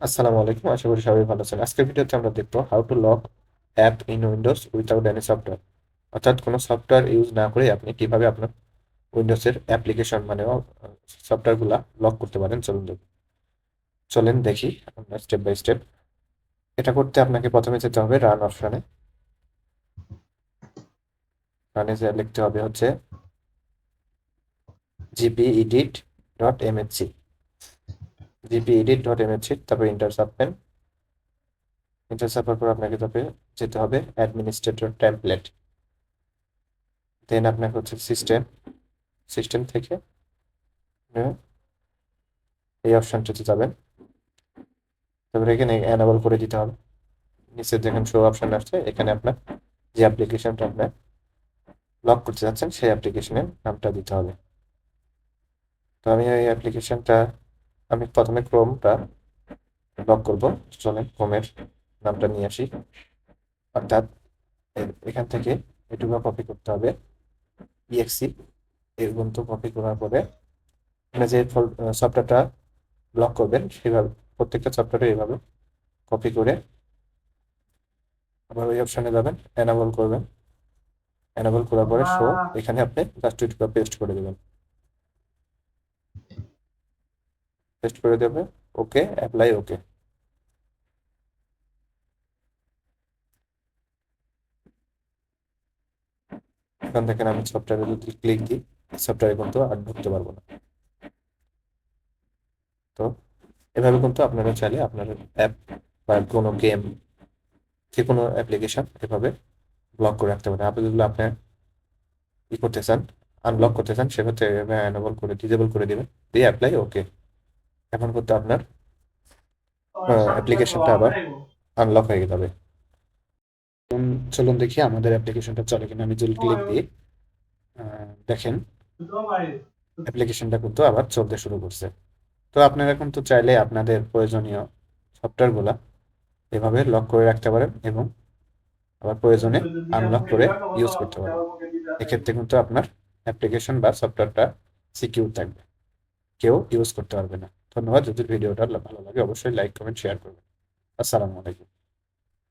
আসসালামু আলাইকুম, আশা করি সবাই ভালো আছেন। আজকের ভিডিওতে আমরা দেখবো how to lock app in Windows without any software. অর্থাৎ কোনো সফটওয়্যার ইউজ না করে আপনি কিভাবে আপনার উইন্ডোজের অ্যাপ্লিকেশন মানে সফটওয়্যারগুলা লক করতে পারেন। চলেন দেখি আমরা স্টেপ বাই স্টেপ। এটা করতে আপনাকে প্রথমে যেতে হবে রান অপশনে। রানে যে লিখতে হবে হচ্ছে gpedit.mhc, gpedit.mhc, তারপর ইন্টার চাপবেন। ইন্টার চাপার পর আপনাকে যেতে হবে অ্যাডমিনিস্ট্রেটর টেমপ্লেট। দেন আপনাকে হচ্ছে সিস্টেম সিস্টেম থেকে এই অপশনটাতে যাবেন। তারপরে এখানে এনাবল করে দিতে হবে। নিচে দেখেন শো অপশন আসছে, এখানে আপনার যে অ্যাপ্লিকেশনটা আপনার লক করতে যাচ্ছেন সেই অ্যাপ্লিকেশনের নামটা দিতে হবে। তো আমি প্রথমে ক্রোমটা লক করব। চলেন ক্রোমের নামটা নিয়ে আসি। অর্থাৎ এখান থেকে এটুকু কপি করতে হবে, ইএক্সি এর তো কপি করার পরে আপনি যে সফটওয়্যারটা ব্লক করবেন সেভাবে প্রত্যেকটা সফটওয়্যারে এইভাবে কপি করে আবার ওই অপশনে যাবেন, এনাবল করবেন। এনাবল করার পরে শো, এখানে আপনি জাস্ট ওইটুকু পেস্ট করে দেবেন। পেস্ট করে দেবে, ওকে অ্যাপ্লাই, ওকে। এখান থেকে আমি সফটওয়্যারে যদি ক্লিক দিই, সফটওয়্যারে কিন্তু আর ঢুকতে পারবো না। তো এভাবে কিন্তু আপনারা চাইলে আপনার অ্যাপ বা কোনো গেম, যে কোনো অ্যাপ্লিকেশন এভাবে ব্লক করে রাখতে পারেন। আপনি যদি আপনার করতে চান, আনব্লক করতে চান, সেক্ষেত্রে এনাবল করে ডিজেবল করে দিবেন, দিয়ে অ্যাপ্লাই, ওকে। এখন কিন্তু আপনার অ্যাপ্লিকেশনটা আবার আনলক হয়ে যাবে। চলুন দেখি আমাদের অ্যাপ্লিকেশনটা চলে কিনা। আমি যদি ক্লিক দিই, দেখেন অ্যাপ্লিকেশনটা কিন্তু আবার চলতে শুরু করছে। তো আপনারা কিন্তু চাইলে আপনাদের প্রয়োজনীয় সফটওয়্যারগুলা এভাবে লক করে রাখতে পারেন এবং আবার প্রয়োজনে আনলক করে ইউজ করতে পারেন। এক্ষেত্রে কিন্তু আপনার অ্যাপ্লিকেশন বা সফটওয়্যারটা সিকিউর থাকবে, কেউ ইউজ করতে পারবে না। ধন্যবাদ। যদি ভিডিওটা ভালো লাগে অবশ্যই লাইক কমেন্ট শেয়ার করবেন। আসসালামু আলাইকুম।